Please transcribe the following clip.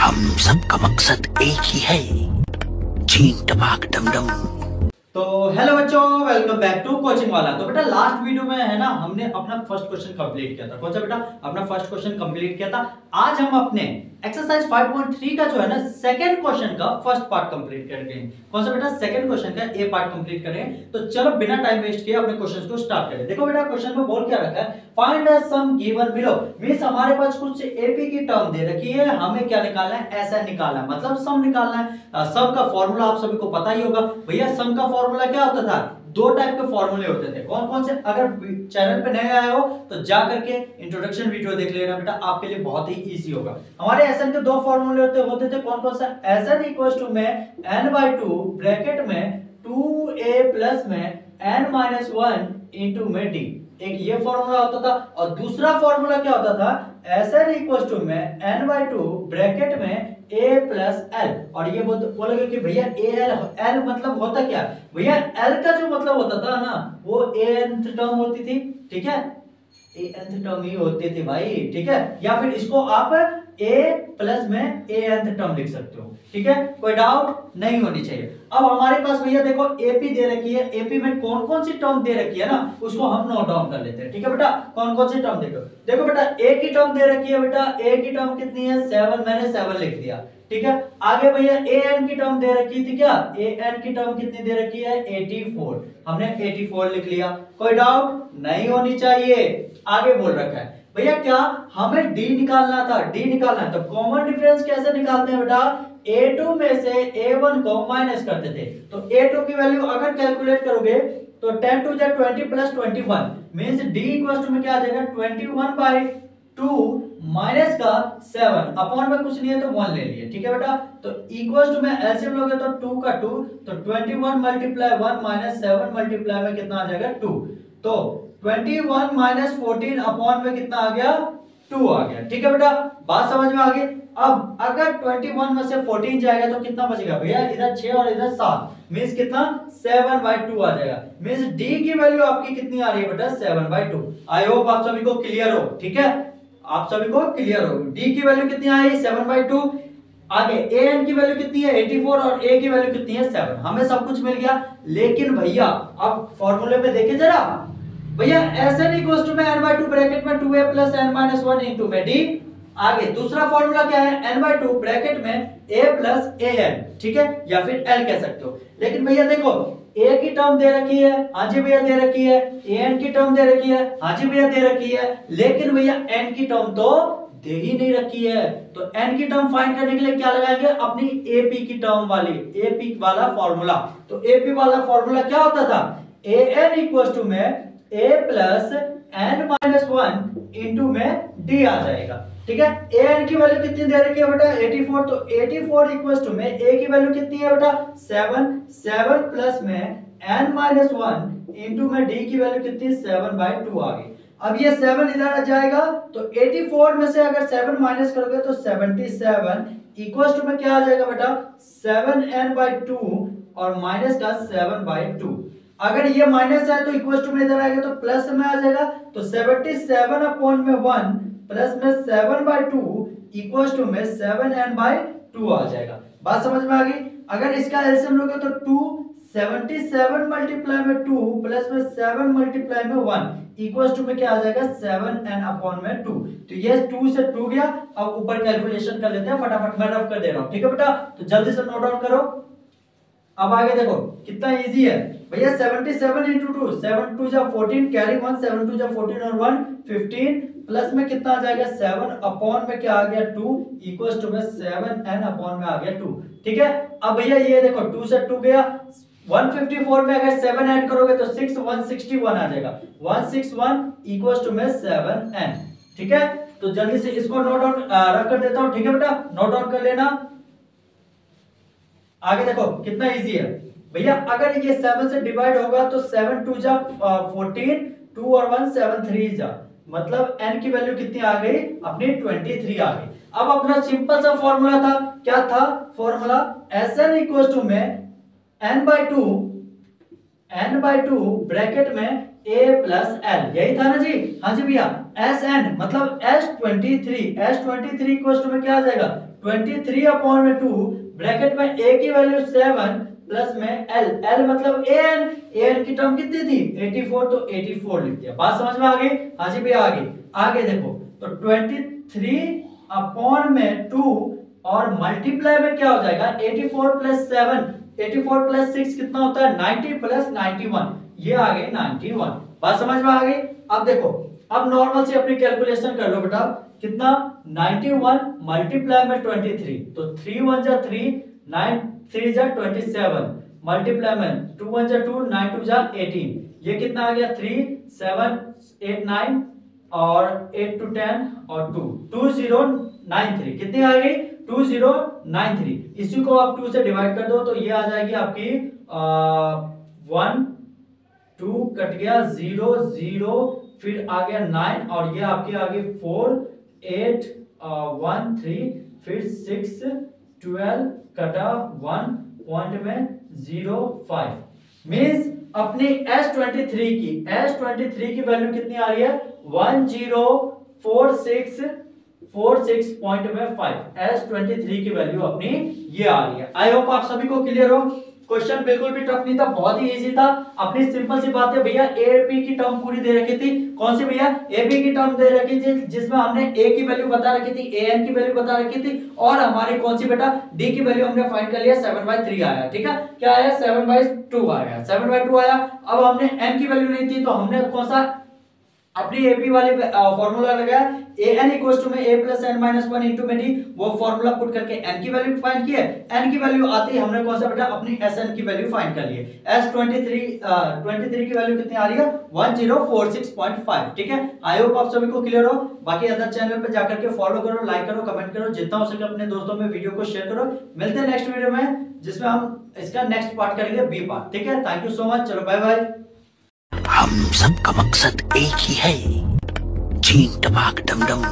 हम सबका मकसद एक ही है, चीन टपाक डमडम। तो हेलो बच्चों, वेलकम बैक टू कोचिंग वाला। तो बेटा लास्ट वीडियो में है ना, हमने अपना फर्स्ट क्वेश्चन कंप्लीट किया था। कौन सा बेटा? अपना फर्स्ट क्वेश्चन कंप्लीट किया था। आज हम अपने एक्सरसाइज 5.3 का जो है ना सेकंड क्वेश्चन का फर्स्ट पार्ट कंप्लीट करेंगे। कौन सा बेटा? सेकंड क्वेश्चन का ए पार्ट कंप्लीट करें। तो चलो बिना टाइम वेस्ट किए अपने क्वेश्चन को स्टार्ट करें। देखो बेटा क्वेश्चन में बोल क्या रखा है, find the sum given below. Means हमारे पास कुछ एपी की टर्म दे रखी है, हमें क्या निकालना है? ऐसा निकालना है, मतलब सम निकालना है। सम का फॉर्मूला आप सभी को पता ही होगा भैया। सम का फॉर्मूला क्या होता था? दो टाइप के फॉर्मूले होते थे। कौन कौन से? अगर चैनल पे नए आए हो तो जा करके इंट्रोडक्शन वीडियो देख लेना बेटा, आपके लिए बहुत ही इजी होगा। हमारे एसएन के दो फॉर्मूले होते थे। कौन कौन सा? एसएन इक्वल्स टू में n/2 ब्रैकेट में 2a प्लस में n-1 इनटू में d। एक ये फॉर्मूला होता था। और दूसरा फॉर्मूला क्या होता था? एसएन इक्वल्स टू में n/2 ब्रैकेट में a प्लस एल। और ये बोलोगे कि भैया एल मतलब होता क्या? भैया एल का जो मतलब होता था ना, वो nth टर्म होती थी। ठीक है, nth टर्म ही होती थी भाई। ठीक है, या फिर इसको आप a प्लस में nth टर्म लिख सकते हो। ठीक है, कोई डाउट नहीं होनी चाहिए। अब हमारे पास भैया देखो एपी दे रखी है। एपी में कौन कौन सी टर्म दे रखी है ना, उसको हम नोट डाउन कर लेते हैं। ठीक है बेटा, कौन कौन सी टर्म देखो बेटा, ए की टर्म दे रखी है। बेटा ए की टर्म कितनी है? 7। मैंने 7 लिख दिया। ठीक है, आगे भैया ए एन की टर्म दे रखी थी। क्या ए एन की टर्म कितनी दे रखी है? 84। हमने 84 लिख लिया। कोई डाउट नहीं होनी चाहिए। आगे बोल रखा है भैया क्या हमें डी निकालना था। डी निकालना है तो कॉमन डिफरेंस कैसे निकालते हैं बेटा? a2 में से a1 को माइनस करते थे। तो a2 की वैल्यू अगर कैलकुलेट करोगे तो 10 to 20 plus 21 means d equal to में क्या आ जाएगा? 21/2 माइनस का 7 अपॉन में कुछ नहीं है तो 1 ले लिए। ठीक है बेटा, तो इक्वल टू में एलसीएम लोगे तो 2 का 2 तो 21 मल्टीप्लाई 1 माइनस 7 मल्टीप्लाई में कितना आ जाएगा? 2। तो 21 माइनस 14 अपॉन में कितना आ गया? 2 आ गया। ठीक है बेटा, बात समझ में आ गई। अब अगर 21 में से 14 जाएगा तो कितना बचेगा भैया? इधर 6 और इधर 7 मींस कितना? 7/2 आ जाएगा। मींस d की वैल्यू आपकी कितनी आ रही है बेटा? 7/2। आई होप आप सभी को क्लियर हो। ठीक है, आप सभी को क्लियर हो। d की वैल्यू कितनी आई? 7/2। आगे an की वैल्यू कितनी है? 84 और a की वैल्यू कितनी है? 7। हमें सब कुछ मिल गया। लेकिन भैया अब फॉर्मूले में देखें जरा भैया, Sn इक्वल्स टू में n/2 ब्रैकेट में 2a प्लस n-1 इनटू में d। आगे दूसरा फॉर्मूला क्या है? n/2 ब्रैकेट में a प्लस an। ठीक है, या फिर l कह सकते हो। लेकिन भैया देखो a की टर्म दे रखी है, हाँ जी भैया दे रखी है। an की टर्म दे रखी है, हाँ जी भैया दे रखी है। लेकिन भैया n की टर्म तो दे ही नहीं रखी है। तो n की टर्म फाइंड करने के लिए क्या लगाएंगे? अपनी AP की टर्म वाली AP वाला फॉर्मूला। तो AP वाला फॉर्मूला क्या होता था? an इक्वल्स टू में a प्लस n-1 इंटू में d आ जाएगा। ठीक है, an की वैल्यू कितनी दे रखी है बेटा? 84। तो 84 इक्वल्स टू में a की वैल्यू कितनी है बेटा? 7 प्लस में n-1 इंटू में d की वैल्यू कितनी? 7/2 आ गई। अब ये 7 इधर आ जाएगा तो 84 में से अगर 7 माइनस करोगे तो 77 इक्वल्स टू में क्या आ जाएगा बेटा? 7n/2 और माइनस का 7/2। अगर ये माइनस है तो इक्वल टू में इधर आएगा तो प्लस में आ जाएगा। तो 77 अपॉन में 1 प्लस में 7/2 इक्वल टू में 7n/2 आ जाएगा। बात समझ में आ गई? अगर इसका एलसीएम लोगे तो 2 77 मल्टीप्लाई में 2 प्लस में 7 मल्टीप्लाई में 1 इक्वल टू में क्या आ जाएगा? 7n अपॉन में 2। तो ये 2 से 2 गया। अब ऊपर कैलकुलेशन कर लेते हैं फटाफट, मैं रफ कर दे रहा हूं। ठीक है बेटा, तो जल्दी से नोट डाउन करो। अब आगे देखो कितना इजी है भैया। 77 इंटू 2 7 2 जा 14 कैरी 1 7 2 जा 14 और 1 15 प्लस में कितना आ जाएगा? 7 अपॉन में क्या आ गया? 2 इक्वल्स टू में 7n अपॉन में आ गया 2। ठीक है, अब भैया ये देखो 2 से 2 गया। 154 में अगर 7 ऐड करोगे तो 6 161 आ जाएगा। 161 इक्वल्स टू में 7n। ठीक है, तो जल्दी से इसको नोट डाउन रख कर देता हूं। ठीक है बेटा, नोट डाउन कर लेना। आगे देखो कितना इजी है भैया। अगर ये 7 से डिवाइड होगा तो 7 2 जा 14 2 और 1 7 3 जा, मतलब n की वैल्यू कितनी आ गई? अपनी 23 आ गई। अब अपना सिंपल सा फॉर्मूला था। क्या था फॉर्मूला? Sn इक्वल्स टू में n/2 ब्रैकेट में A प्लस L, यही था ना जी। हाँ जी भैया, SN मतलब S23 इक्वल टू में क्या आ जाएगा 23/2 ब्रैकेट में A की वैल्यू 7 प्लस में L मतलब AN की टर्म कितनी थी 84, तो 84 लिख दिया। बात समझ में आ गई। हाँ जी भैया आगे देखो, तो 23/2 और मल्टीप्लाई में क्या हो जाएगा 84 प्लस 7, 84 प्लस 6 कितना होता है 90 प्लस 91, ये आ गए 91। बात समझ में आ गई। अब देखो, अब नॉर्मल से अपनी कैलकुलेशन कर लो बेटा, कितना 91 मल्टीप्लाई में 23, तो 3 1 जा 3, 9 3 जा 27, मल्टीप्लाई में 2 1 जा 2, 9 2 जा 18, ये कितना आ गया 3 7 8 9 और 8 to 10 और 2 2093, कितनी आ गई 2093। इसी को आप 2 से डिवाइड कर दो तो ये आ जाएगी आपकी 1 2 कट गया 0 0, फिर आ गया 9 और ये आपकी आ गई 4 8 1 3, फिर 6 12 कटा 1 पॉइंट में 0 5, मींस अपनी S23 की वैल्यू कितनी आ रही है 1046.5। S23 की वैल्यू अपनी ये आ रही है। आई होप आप सभी को क्लियर हो। क्वेश्चन बिल्कुल भी टफ नहीं था, बहुत ही इजी था। अपनी सिंपल सी बात है भैया, एपी की टर्म पूरी दे रखी थी। कौन सी भैया एपी की टर्म दे रखी थी, जिसमें हमने ए की वैल्यू बता रखी थी, एन की वैल्यू बता रखी थी, और हमारी कौन सी बेटा डी की वैल्यू हमने फाइंड कर लिया 7/3 आया। ठीक है, क्या आया 7/2 आया, 7/2 आया। अब हमने एन की वैल्यू नहीं थी तो हमने कौन सा अपनी एपी वाले फॉर्मूला लगाया, an इक्वल्स टू में a plus n minus 1 into में डी, वो फॉर्मूला पुट करके n की वैल्यू फाइंड की है। n की वैल्यू आती ही हमने कौन सा बेटा अपनी sn की वैल्यू फाइंड कर ली है। S23 की वैल्यू कितनी आ रही है 1046.5। ठीक है, आई होप आप सभी को क्लियर हो। बाकी अदर चैनल पे जाकर के फॉलो करो, लाइक करो, कमेंट करो, जितना हो सके अपने दोस्तों में वीडियो को शेयर करो। मिलते हैं नेक्स्ट वीडियो में, जिसमें हम इसका नेक्स्ट पार्ट करेंगे बी पार्ट। ठीक है, थैंक यू सो मच, चलो बाय बाय। हम सबका मकसद एक ही है, चीन टपाक डम डम।